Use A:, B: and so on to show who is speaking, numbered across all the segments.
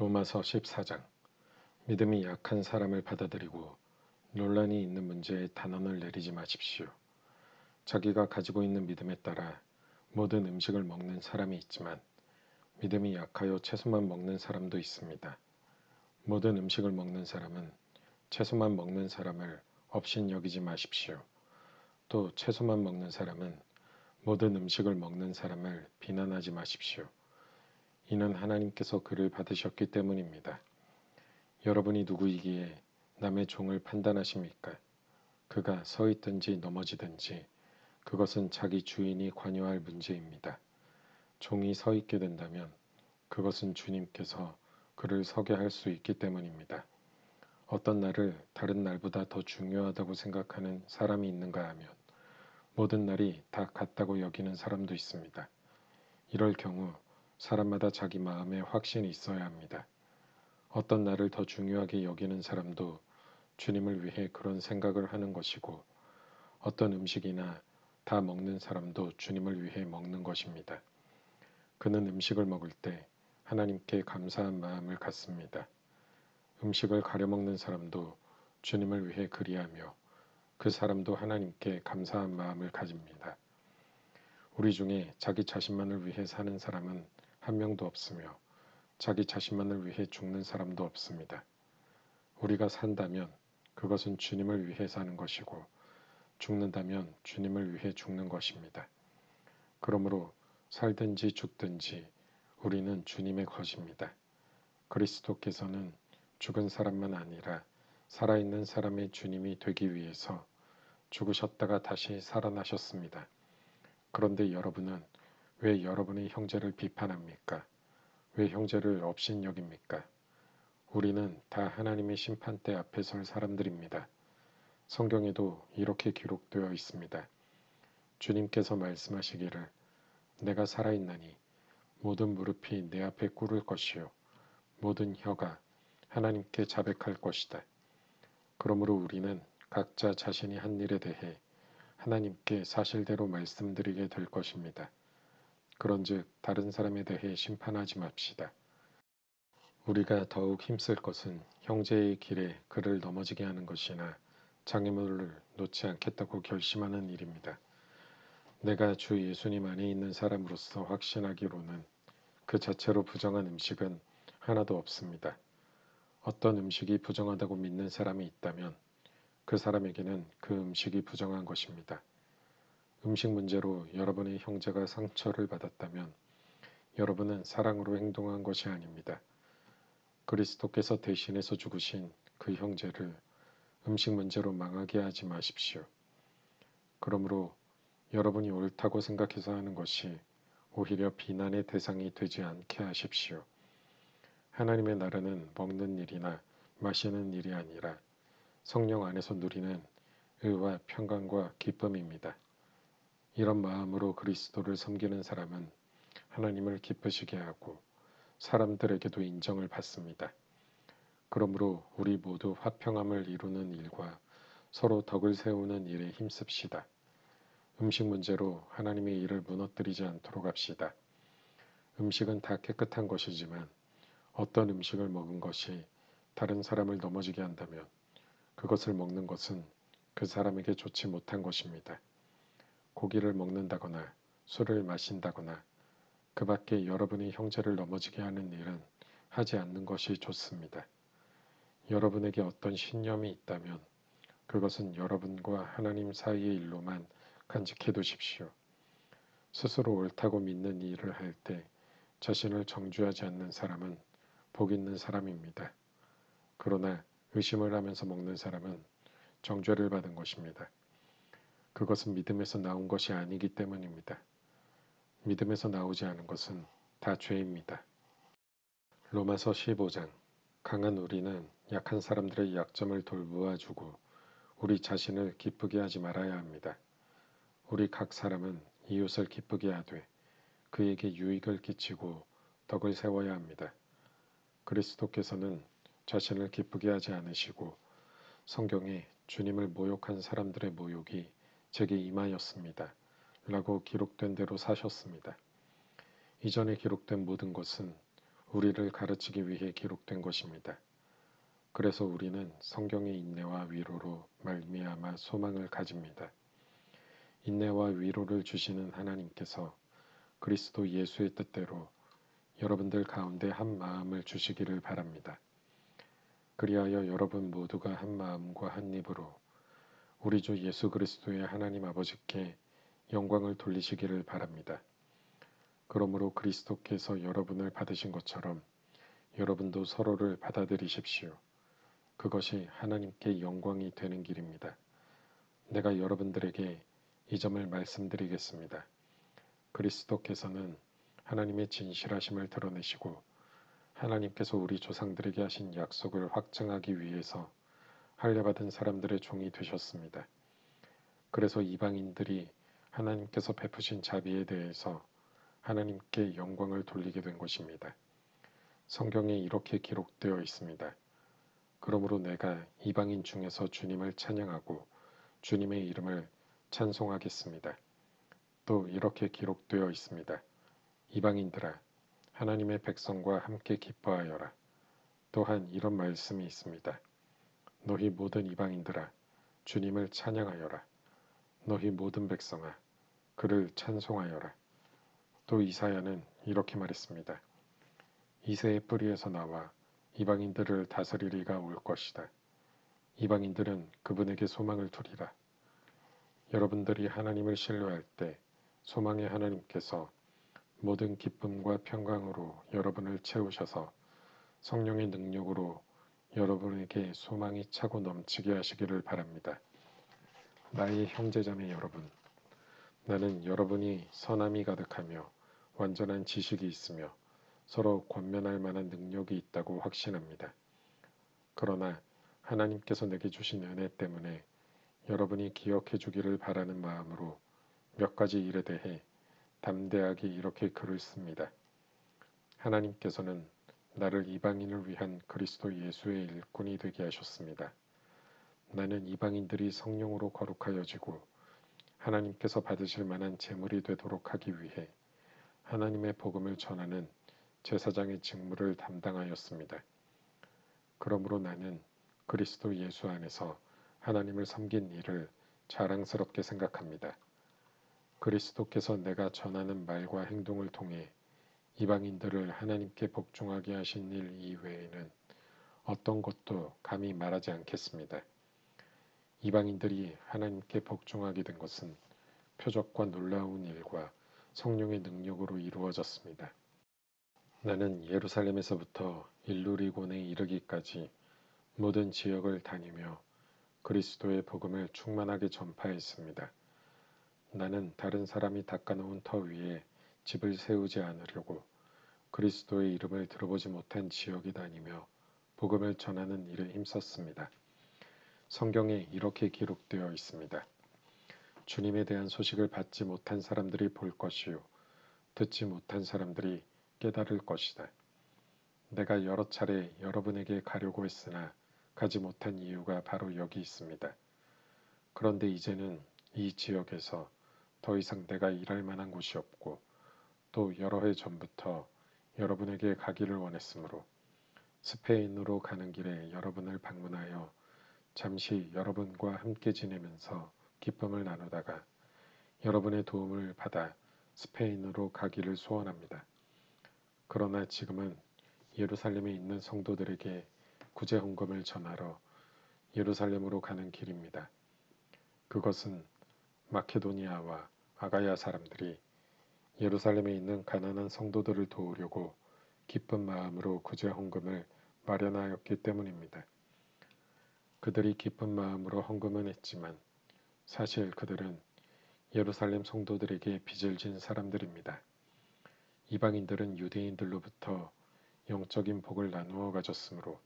A: 로마서 14장. 믿음이 약한 사람을 받아들이고 논란이 있는 문제에 단언을 내리지 마십시오. 자기가 가지고 있는 믿음에 따라 모든 음식을 먹는 사람이 있지만 믿음이 약하여 채소만 먹는 사람도 있습니다. 모든 음식을 먹는 사람은 채소만 먹는 사람을 업신여기지 마십시오. 또 채소만 먹는 사람은 모든 음식을 먹는 사람을 비난하지 마십시오. 이는 하나님께서 그를 받으셨기 때문입니다. 여러분이 누구이기에 남의 종을 판단하십니까? 그가 서 있든지 넘어지든지 그것은 자기 주인이 관여할 문제입니다. 종이 서 있게 된다면 그것은 주님께서 그를 서게 할 수 있기 때문입니다. 어떤 날을 다른 날보다 더 중요하다고 생각하는 사람이 있는가 하면 모든 날이 다 같다고 여기는 사람도 있습니다. 이럴 경우 사람마다 자기 마음에 확신이 있어야 합니다. 어떤 날을 더 중요하게 여기는 사람도 주님을 위해 그런 생각을 하는 것이고 어떤 음식이나 다 먹는 사람도 주님을 위해 먹는 것입니다. 그는 음식을 먹을 때 하나님께 감사한 마음을 갖습니다. 음식을 가려 먹는 사람도 주님을 위해 그리하며 그 사람도 하나님께 감사한 마음을 가집니다. 우리 중에 자기 자신만을 위해 사는 사람은 한 명도 없으며 자기 자신만을 위해 죽는 사람도 없습니다. 우리가 산다면 그것은 주님을 위해 사는 것이고 죽는다면 주님을 위해 죽는 것입니다. 그러므로 살든지 죽든지 우리는 주님의 것입니다. 그리스도께서는 죽은 사람만 아니라 살아있는 사람의 주님이 되기 위해서 죽으셨다가 다시 살아나셨습니다. 그런데 여러분은 왜 여러분의 형제를 비판합니까? 왜 형제를 업신여깁니까? 우리는 다 하나님의 심판대 앞에 설 사람들입니다. 성경에도 이렇게 기록되어 있습니다. 주님께서 말씀하시기를 내가 살아있나니 모든 무릎이 내 앞에 꿇을 것이요 모든 혀가 하나님께 자백할 것이다. 그러므로 우리는 각자 자신이 한 일에 대해 하나님께 사실대로 말씀드리게 될 것입니다. 그런즉 다른 사람에 대해 심판하지 맙시다. 우리가 더욱 힘쓸 것은 형제의 길에 그를 넘어지게 하는 것이나 장애물을 놓지 않겠다고 결심하는 일입니다. 내가 주 예수님 안에 있는 사람으로서 확신하기로는 그 자체로 부정한 음식은 하나도 없습니다. 어떤 음식이 부정하다고 믿는 사람이 있다면 그 사람에게는 그 음식이 부정한 것입니다. 음식 문제로 여러분의 형제가 상처를 받았다면 여러분은 사랑으로 행동한 것이 아닙니다. 그리스도께서 대신해서 죽으신 그 형제를 음식 문제로 망하게 하지 마십시오. 그러므로 여러분이 옳다고 생각해서 하는 것이 오히려 비난의 대상이 되지 않게 하십시오. 하나님의 나라는 먹는 일이나 마시는 일이 아니라 성령 안에서 누리는 의와 평강과 기쁨입니다. 이런 마음으로 그리스도를 섬기는 사람은 하나님을 기쁘시게 하고 사람들에게도 인정을 받습니다. 그러므로 우리 모두 화평함을 이루는 일과 서로 덕을 세우는 일에 힘씁시다. 음식 문제로 하나님의 일을 무너뜨리지 않도록 합시다. 음식은 다 깨끗한 것이지만 어떤 음식을 먹은 것이 다른 사람을 넘어지게 한다면 그것을 먹는 것은 그 사람에게 좋지 못한 것입니다. 고기를 먹는다거나 술을 마신다거나 그 밖에 여러분의 형제를 넘어지게 하는 일은 하지 않는 것이 좋습니다. 여러분에게 어떤 신념이 있다면 그것은 여러분과 하나님 사이의 일로만 간직해 두십시오. 스스로 옳다고 믿는 일을 할 때 자신을 정죄하지 않는 사람은 복 있는 사람입니다. 그러나 의심을 하면서 먹는 사람은 정죄를 받은 것입니다. 그것은 믿음에서 나온 것이 아니기 때문입니다. 믿음에서 나오지 않은 것은 다 죄입니다. 로마서 15장. 강한 우리는 약한 사람들의 약점을 돌보아주고 우리 자신을 기쁘게 하지 말아야 합니다. 우리 각 사람은 이웃을 기쁘게 하되 그에게 유익을 끼치고 덕을 세워야 합니다. 그리스도께서는 자신을 기쁘게 하지 않으시고 성경에 주님을 모욕한 사람들의 모욕이 제게 임하였습니다. 라고 기록된 대로 사셨습니다. 이전에 기록된 모든 것은 우리를 가르치기 위해 기록된 것입니다. 그래서 우리는 성경의 인내와 위로로 말미암아 소망을 가집니다. 인내와 위로를 주시는 하나님께서 그리스도 예수의 뜻대로 여러분들 가운데 한 마음을 주시기를 바랍니다. 그리하여 여러분 모두가 한 마음과 한 입으로 우리 주 예수 그리스도의 하나님 아버지께 영광을 돌리시기를 바랍니다. 그러므로 그리스도께서 여러분을 받으신 것처럼 여러분도 서로를 받아들이십시오. 그것이 하나님께 영광이 되는 길입니다. 내가 여러분들에게 이 점을 말씀드리겠습니다. 그리스도께서는 하나님의 진실하심을 드러내시고 하나님께서 우리 조상들에게 하신 약속을 확증하기 위해서 할례받은 사람들의 종이 되셨습니다. 그래서 이방인들이 하나님께서 베푸신 자비에 대해서 하나님께 영광을 돌리게 된 것입니다. 성경에 이렇게 기록되어 있습니다. 그러므로 내가 이방인 중에서 주님을 찬양하고 주님의 이름을 찬송하겠습니다. 또 이렇게 기록되어 있습니다. 이방인들아, 하나님의 백성과 함께 기뻐하여라. 또한 이런 말씀이 있습니다. 너희 모든 이방인들아, 주님을 찬양하여라. 너희 모든 백성아, 그를 찬송하여라. 또 이사야는 이렇게 말했습니다. 이새의 뿌리에서 나와 이방인들을 다스리리가 올 것이다. 이방인들은 그분에게 소망을 두리라. 여러분들이 하나님을 신뢰할 때 소망의 하나님께서 모든 기쁨과 평강으로 여러분을 채우셔서 성령의 능력으로 여러분에게 소망이 차고 넘치게 하시기를 바랍니다. 나의 형제자매 여러분, 나는 여러분이 선함이 가득하며 완전한 지식이 있으며 서로 권면할 만한 능력이 있다고 확신합니다. 그러나 하나님께서 내게 주신 은혜 때문에 여러분이 기억해 주기를 바라는 마음으로 몇 가지 일에 대해 담대하게 이렇게 글을 씁니다. 하나님께서는 나를 이방인을 위한 그리스도 예수의 일꾼이 되게 하셨습니다. 나는 이방인들이 성령으로 거룩하여지고 하나님께서 받으실 만한 제물이 되도록 하기 위해 하나님의 복음을 전하는 제사장의 직무를 담당하였습니다. 그러므로 나는 그리스도 예수 안에서 하나님을 섬긴 일을 자랑스럽게 생각합니다. 그리스도께서 내가 전하는 말과 행동을 통해 이방인들을 하나님께 복종하게 하신 일 이외에는 어떤 것도 감히 말하지 않겠습니다. 이방인들이 하나님께 복종하게 된 것은 표적과 놀라운 일과 성령의 능력으로 이루어졌습니다. 나는 예루살렘에서부터 일루리곤에 이르기까지 모든 지역을 다니며 그리스도의 복음을 충만하게 전파했습니다. 나는 다른 사람이 닦아놓은 터 위에 집을 세우지 않으려고 그리스도의 이름을 들어보지 못한 지역에 다니며 복음을 전하는 일에 힘썼습니다. 성경에 이렇게 기록되어 있습니다. 주님에 대한 소식을 받지 못한 사람들이 볼 것이요 듣지 못한 사람들이 깨달을 것이다. 내가 여러 차례 여러분에게 가려고 했으나 가지 못한 이유가 바로 여기 있습니다. 그런데 이제는 이 지역에서 더 이상 내가 일할 만한 곳이 없고 또 여러 해 전부터 여러분에게 가기를 원했으므로 스페인으로 가는 길에 여러분을 방문하여 잠시 여러분과 함께 지내면서 기쁨을 나누다가 여러분의 도움을 받아 스페인으로 가기를 소원합니다. 그러나 지금은 예루살렘에 있는 성도들에게 구제 헌금을 전하러 예루살렘으로 가는 길입니다. 그것은 마케도니아와 아가야 사람들이 예루살렘에 있는 가난한 성도들을 도우려고 기쁜 마음으로 구제 헌금을 마련하였기 때문입니다. 그들이 기쁜 마음으로 헌금은 했지만 사실 그들은 예루살렘 성도들에게 빚을 진 사람들입니다. 이방인들은 유대인들로부터 영적인 복을 나누어 가졌으므로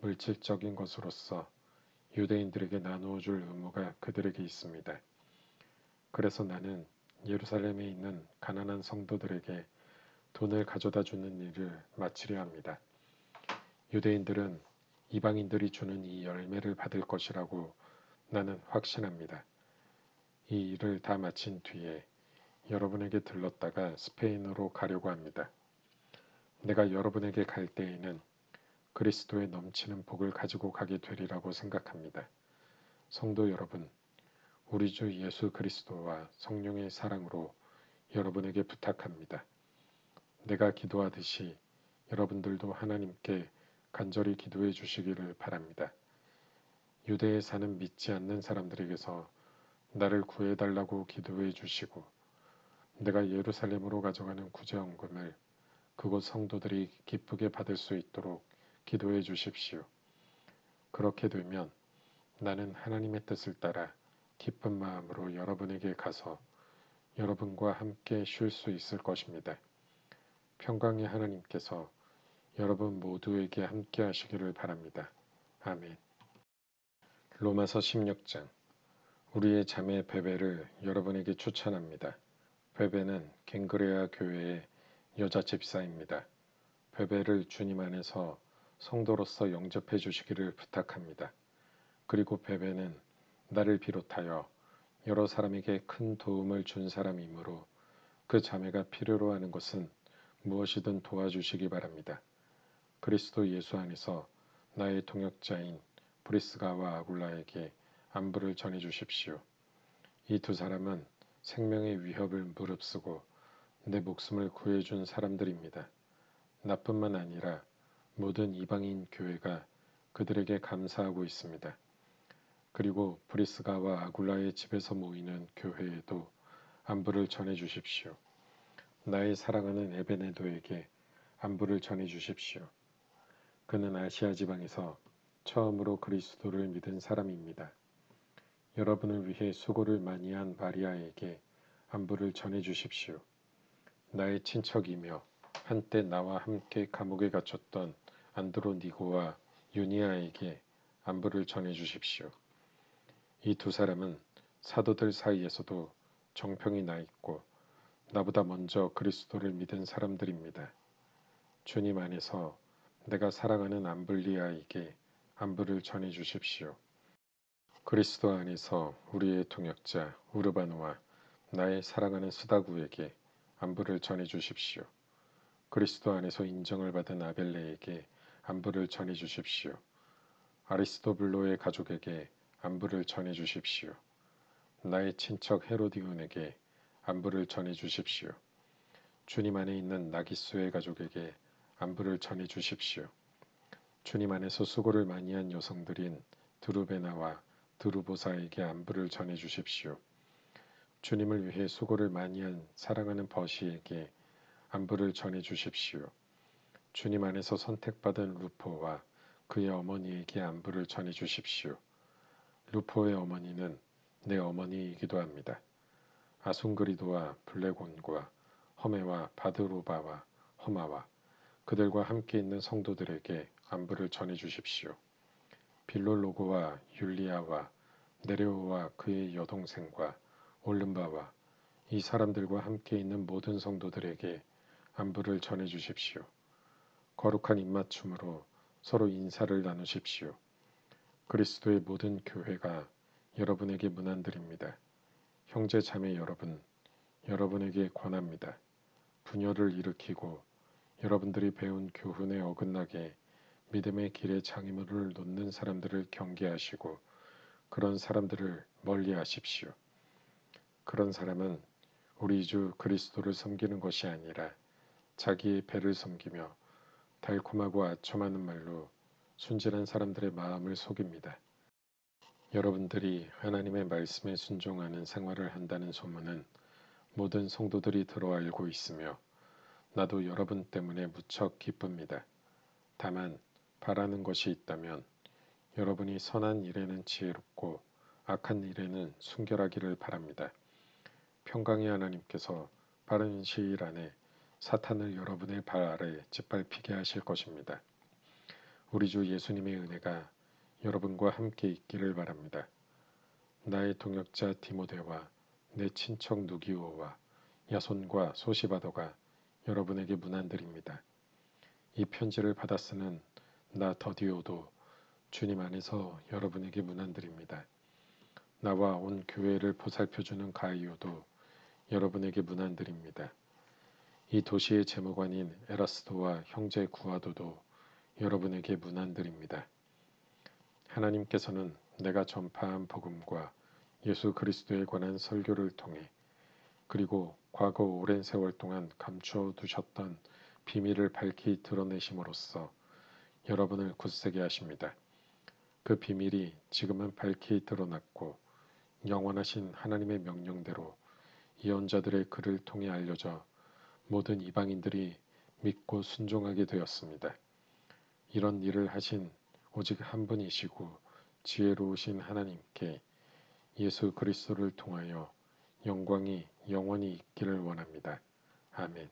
A: 물질적인 것으로서 유대인들에게 나누어 줄 의무가 그들에게 있습니다. 그래서 나는 예루살렘에 있는 가난한 성도들에게 돈을 가져다 주는 일을 마치려 합니다. 유대인들은 이방인들이 주는 이 열매를 받을 것이라고 나는 확신합니다. 이 일을 다 마친 뒤에 여러분에게 들렀다가 스페인으로 가려고 합니다. 내가 여러분에게 갈 때에는 그리스도의 넘치는 복을 가지고 가게 되리라고 생각합니다. 성도 여러분, 우리 주 예수 그리스도와 성령의 사랑으로 여러분에게 부탁합니다. 내가 기도하듯이 여러분들도 하나님께 간절히 기도해 주시기를 바랍니다. 유대에 사는 믿지 않는 사람들에게서 나를 구해달라고 기도해 주시고 내가 예루살렘으로 가져가는 구제헌금을 그곳 성도들이 기쁘게 받을 수 있도록 기도해 주십시오. 그렇게 되면 나는 하나님의 뜻을 따라 기쁜 마음으로 여러분에게 가서 여러분과 함께 쉴 수 있을 것입니다. 평강의 하나님께서 여러분 모두에게 함께 하시기를 바랍니다. 아멘. 로마서 16장. 우리의 자매 베베를 여러분에게 추천합니다. 베베는 갱그레아 교회의 여자 집사입니다. 베베를 주님 안에서 성도로서 영접해 주시기를 부탁합니다. 그리고 베베는 나를 비롯하여 여러 사람에게 큰 도움을 준 사람이므로 그 자매가 필요로 하는 것은 무엇이든 도와주시기 바랍니다. 그리스도 예수 안에서 나의 동역자인 브리스가와 아굴라에게 안부를 전해 주십시오. 이 두 사람은 생명의 위협을 무릅쓰고 내 목숨을 구해준 사람들입니다. 나뿐만 아니라 모든 이방인 교회가 그들에게 감사하고 있습니다. 그리고 브리스가와 아굴라의 집에서 모이는 교회에도 안부를 전해 주십시오. 나의 사랑하는 에베네도에게 안부를 전해 주십시오. 그는 아시아 지방에서 처음으로 그리스도를 믿은 사람입니다. 여러분을 위해 수고를 많이 한 마리아에게 안부를 전해 주십시오. 나의 친척이며 한때 나와 함께 감옥에 갇혔던 안드로니고와 유니아에게 안부를 전해 주십시오. 이 두 사람은 사도들 사이에서도 정평이 나 있고 나보다 먼저 그리스도를 믿은 사람들입니다. 주님 안에서 내가 사랑하는 암블리아에게 안부를 전해 주십시오. 그리스도 안에서 우리의 동역자 우르바노와 나의 사랑하는 스다구에게 안부를 전해 주십시오. 그리스도 안에서 인정을 받은 아벨레에게 안부를 전해 주십시오. 아리스토블로의 가족에게 안부를 전해 주십시오. 나의 친척 헤로디온에게 안부를 전해 주십시오. 주님 안에 있는 나기수의 가족에게 안부를 전해 주십시오. 주님 안에서 수고를 많이 한 여성들인 드루베나와 드루보사에게 안부를 전해 주십시오. 주님을 위해 수고를 많이 한 사랑하는 버시에게 안부를 전해 주십시오. 주님 안에서 선택받은 루포와 그의 어머니에게 안부를 전해 주십시오. 루포의 어머니는 내 어머니이기도 합니다. 아순그리도와 블레곤과 허메와 바드로바와 허마와 그들과 함께 있는 성도들에게 안부를 전해 주십시오. 빌롤로고와 율리아와 네레오와 그의 여동생과 올른바와 이 사람들과 함께 있는 모든 성도들에게 안부를 전해 주십시오. 거룩한 입맞춤으로 서로 인사를 나누십시오. 그리스도의 모든 교회가 여러분에게 문안드립니다. 형제 자매 여러분, 여러분에게 권합니다. 분열을 일으키고 여러분들이 배운 교훈에 어긋나게 믿음의 길에 장애물을 놓는 사람들을 경계하시고 그런 사람들을 멀리하십시오. 그런 사람은 우리 주 그리스도를 섬기는 것이 아니라 자기의 배를 섬기며 달콤하고 아첨하는 말로 순진한 사람들의 마음을 속입니다. 여러분들이 하나님의 말씀에 순종하는 생활을 한다는 소문은 모든 성도들이 들어 알고 있으며 나도 여러분 때문에 무척 기쁩니다. 다만 바라는 것이 있다면 여러분이 선한 일에는 지혜롭고 악한 일에는 순결하기를 바랍니다. 평강의 하나님께서 빠른 시일 안에 사탄을 여러분의 발 아래 짓밟히게 하실 것입니다. 우리 주 예수님의 은혜가 여러분과 함께 있기를 바랍니다. 나의 동역자 디모데와 내 친척 누기오와 야손과 소시바더가 여러분에게 문안드립니다. 이 편지를 받아 쓰는 나 더디오도 주님 안에서 여러분에게 문안드립니다. 나와 온 교회를 보살펴주는 가이오도 여러분에게 문안드립니다. 이 도시의 재무관인 에라스도와 형제 구아도도 여러분에게 문안드립니다. 하나님께서는 내가 전파한 복음과 예수 그리스도에 관한 설교를 통해 그리고 과거 오랜 세월 동안 감추어 두셨던 비밀을 밝히 드러내심으로써 여러분을 굳세게 하십니다. 그 비밀이 지금은 밝히 드러났고 영원하신 하나님의 명령대로 예언자들의 글을 통해 알려져 모든 이방인들이 믿고 순종하게 되었습니다. 이런 일을 하신 오직 한 분이시고 지혜로우신 하나님께 예수 그리스도를 통하여 영광이 영원히 있기를 원합니다. 아멘.